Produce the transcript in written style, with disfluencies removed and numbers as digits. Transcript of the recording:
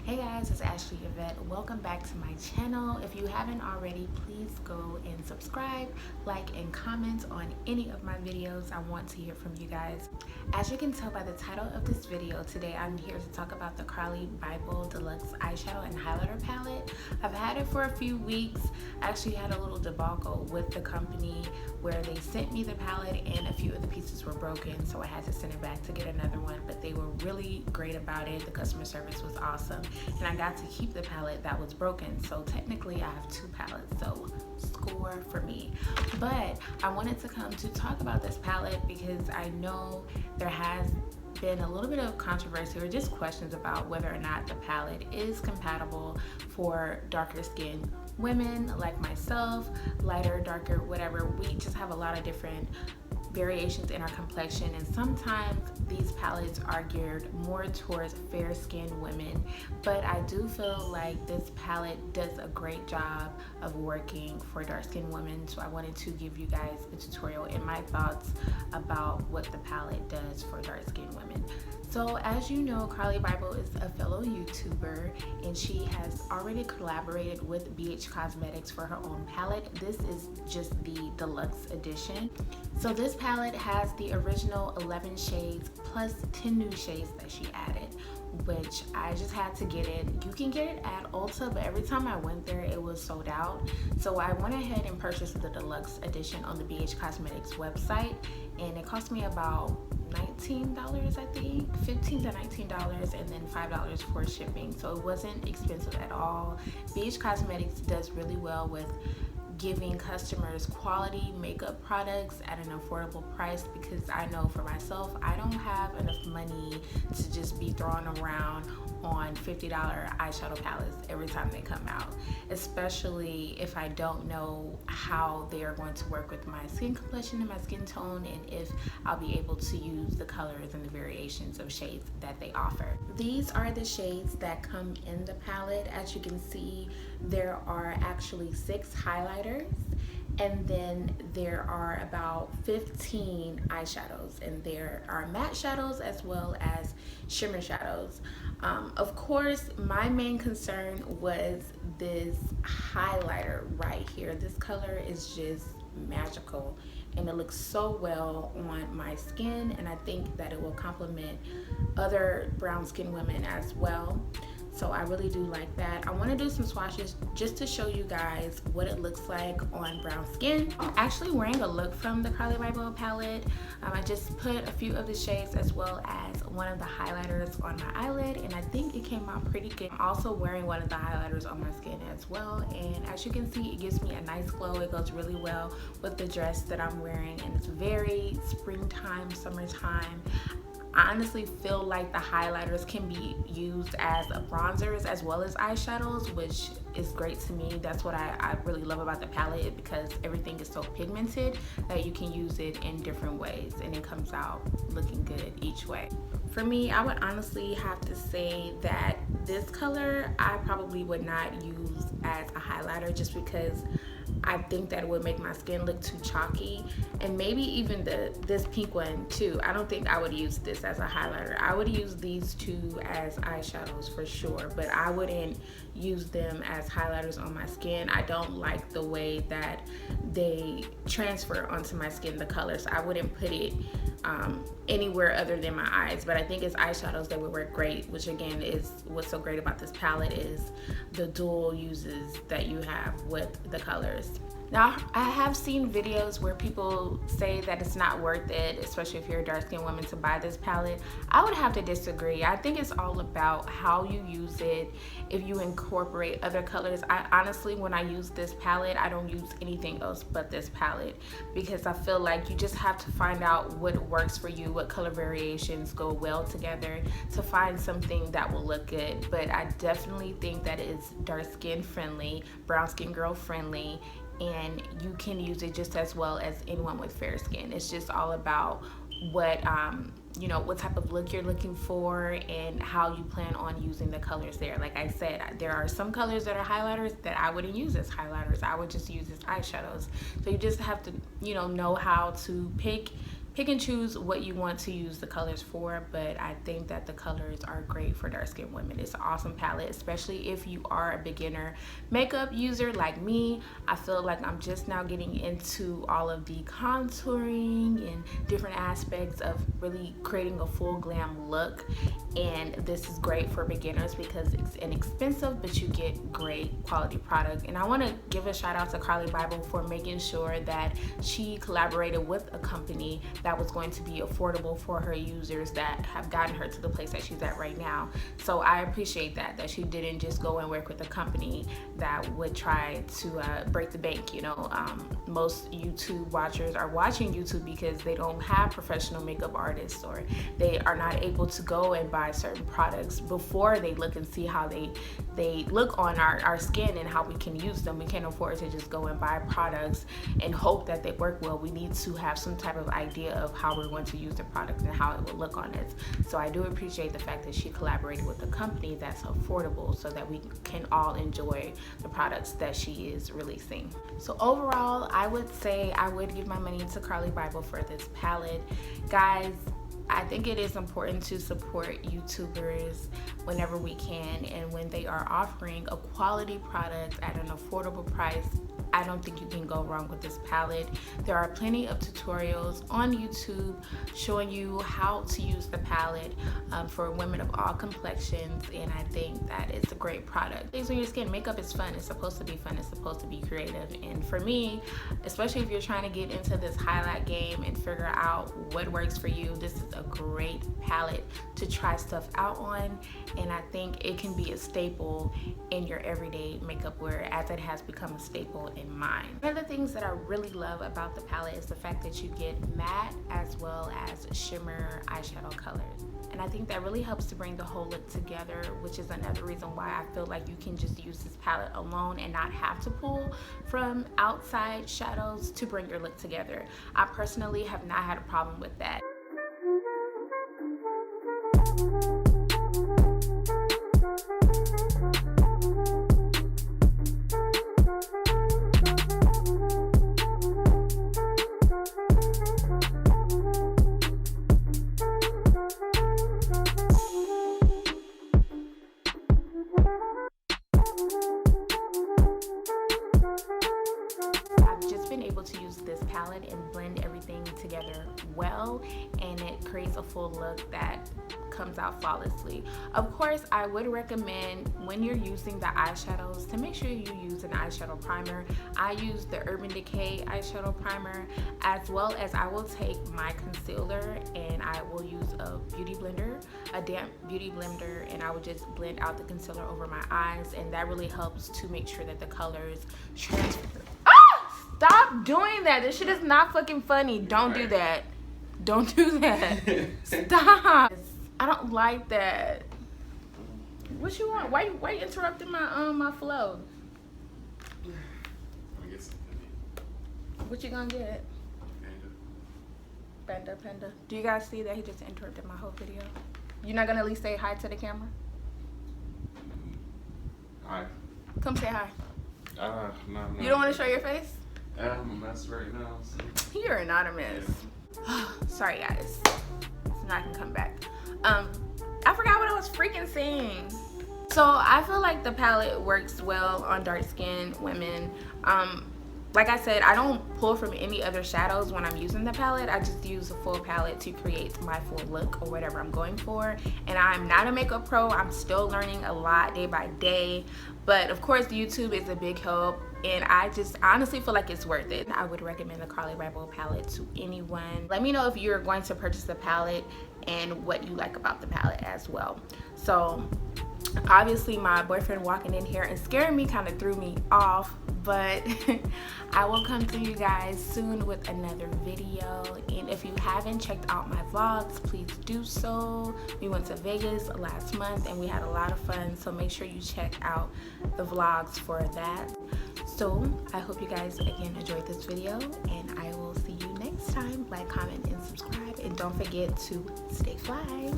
Hey guys, it's Ashley Yvette. Welcome back to my channel. If you haven't already, please go and subscribe, like, and comment on any of my videos. I want to hear from you guys. As you can tell by the title of this video, today I'm here to talk about the CARLI BYBEL Deluxe eyeshadow and highlighter palette. I've had it for a few weeks. I actually had a little debacle with the company where they sent me the palette and a few of the pieces were broken, so I had to send it back to get another one, but they were really great about it. The customer service was awesome. And I got to keep the palette that was broken, so technically I have two palettes, so score for me. But I wanted to come to talk about this palette because I know there has been a little bit of controversy or just questions about whether or not the palette is compatible for darker skinned women like myself, lighter, darker, whatever. We just have a lot of different variations in our complexion, and sometimes these palettes are geared more towards fair-skinned women, but I do feel like this palette does a great job of working for dark-skinned women. So I wanted to give you guys a tutorial and my thoughts about what the palette does for dark-skinned women. So as you know, CARLI BYBEL is a fellow YouTuber and she has already collaborated with BH Cosmetics for her own palette. This is just the deluxe edition. So this palette has the original 11 shades plus 10 new shades that she added, which I just had to get it. You can get it at Ulta, but every time I went there it was sold out. So I went ahead and purchased the deluxe edition on the BH Cosmetics website, and it cost me about $19, I think, $15 to $19, and then $5 for shipping. So it wasn't expensive at all. BH Cosmetics does really well with giving customers quality makeup products at an affordable price, because I know for myself, I don't have enough money to just be throwing around on $50 eyeshadow palettes every time they come out, especially if I don't know how they are going to work with my skin complexion and my skin tone, and if I'll be able to use the colors and the variations of shades that they offer. These are the shades that come in the palette. As you can see, there are actually 6 highlighters, and then there are about 15 eyeshadows, and there are matte shadows as well as shimmer shadows. Of course, my main concern was this highlighter right here. This color is just magical and it looks so well on my skin, and I think that it will complement other brown skinned women as well. So I really do like that. I want to do some swatches just to show you guys what it looks like on brown skin. I'm actually wearing a look from the CARLI BYBEL palette. I just put a few of the shades as well as one of the highlighters on my eyelid, and I think it came out pretty good. I'm also wearing one of the highlighters on my skin as well, and as you can see, it gives me a nice glow. It goes really well with the dress that I'm wearing, and it's very springtime, summertime. I honestly feel like the highlighters can be used as bronzers as well as eyeshadows, which is great to me. That's what I really love about the palette, because everything is so pigmented that you can use it in different ways and it comes out looking good each way. For me, I would honestly have to say that this color I probably would not use as a highlighter, just because I think that it would make my skin look too chalky, and maybe even this pink one too. I don't think I would use this as a highlighter. I would use these two as eyeshadows for sure, but I wouldn't use them as highlighters on my skin. I don't like the way that they transfer onto my skin, the colors. I wouldn't put it anywhere other than my eyes, but I think it's eyeshadows that would work great, which again is what's so great about this palette, is the dual uses that you have with the colors. Now, I have seen videos where people say that it's not worth it, especially if you're a dark-skinned woman, to buy this palette. I would have to disagree. I think it's all about how you use it, if you incorporate other colors. I honestly, when I use this palette, I don't use anything else but this palette, because I feel like you just have to find out what works for you, what color variations go well together to find something that will look good. But I definitely think that it's dark-skin friendly, brown-skin girl friendly, and you can use it just as well as anyone with fair skin. It's just all about what you know, what type of look you're looking for and how you plan on using the colors there. Like I said, there are some colors that are highlighters that I wouldn't use as highlighters. I would just use as eyeshadows. So you just have to, you know how to pick pick and choose what you want to use the colors for, but I think that the colors are great for dark skinned women. It's an awesome palette, especially if you are a beginner makeup user like me. I feel like I'm just now getting into all of the contouring and different aspects of really creating a full glam look, and this is great for beginners because it's inexpensive but you get great quality product. And I want to give a shout out to CARLI BYBEL for making sure that she collaborated with a company that was going to be affordable for her users that have gotten her to the place that she's at right now. So I appreciate that she didn't just go and work with a company that would try to break the bank. You know, most YouTube watchers are watching YouTube because they don't have professional makeup artists, or they are not able to go and buy certain products before they look and see how they look on our skin and how we can use them. We can't afford to just go and buy products and hope that they work well. We need to have some type of idea of how we're going to use the product and how it will look on it. So I do appreciate the fact that she collaborated with a company that's affordable so that we can all enjoy the products that she is releasing. So overall, I would say I would give my money to CARLI BYBEL for this palette. Guys, I think it is important to support YouTubers whenever we can, and when they are offering a quality product at an affordable price, I don't think you can go wrong with this palette. There are plenty of tutorials on YouTube showing you how to use the palette for women of all complexions, and I think that it's a great product. Things on your skin, makeup is fun. It's supposed to be fun. It's supposed to be creative. And for me, especially if you're trying to get into this highlight game and figure out what works for you, this is a great palette to try stuff out on, and I think it can be a staple in your everyday makeup wear, as it has become a staple in mine. One of the things that I really love about the palette is the fact that you get matte as well as shimmer eyeshadow colors, and I think that really helps to bring the whole look together, which is another reason why I feel like you can just use this palette alone and not have to pull from outside shadows to bring your look together. I personally have not had a problem with that. To use this palette and blend everything together well, and it creates a full look that comes out flawlessly. Of course, I would recommend when you're using the eyeshadows to make sure you use an eyeshadow primer. I use the Urban Decay eyeshadow primer, as well as I will take my concealer and I will use a beauty blender, a damp beauty blender, and I will just blend out the concealer over my eyes, and that really helps to make sure that the colors transfer. Stop doing that. This shit is not fucking funny. Don't do that. Don't do that. Stop. I don't like that. What you want? Why you interrupting my my flow? I'm gonna get something. What you gonna get? Panda. Do you guys see that he just interrupted my whole video? You're not gonna at least say hi to the camera? Hi. Come say hi. No. You don't want to show your face? I'm a mess right now. So. You're not a mess. Yeah. Sorry guys. So now I can come back. I forgot what I was freaking saying. So I feel like the palette works well on dark skinned women. Like I said, I don't pull from any other shadows when I'm using the palette. I just use a full palette to create my full look or whatever I'm going for. And I'm not a makeup pro. I'm still learning a lot day by day. But of course, YouTube is a big help. And I honestly feel like it's worth it. I would recommend the CARLI BYBEL palette to anyone. Let me know if you're going to purchase the palette and what you like about the palette as well. So obviously my boyfriend walking in here and scaring me kind of threw me off, but I will come to you guys soon with another video. And if you haven't checked out my vlogs, please do so. We went to Vegas last month and we had a lot of fun, so make sure you check out the vlogs for that. So I hope you guys again enjoyed this video, and I will see you next time. Like, comment, and subscribe, and don't forget to stay fly.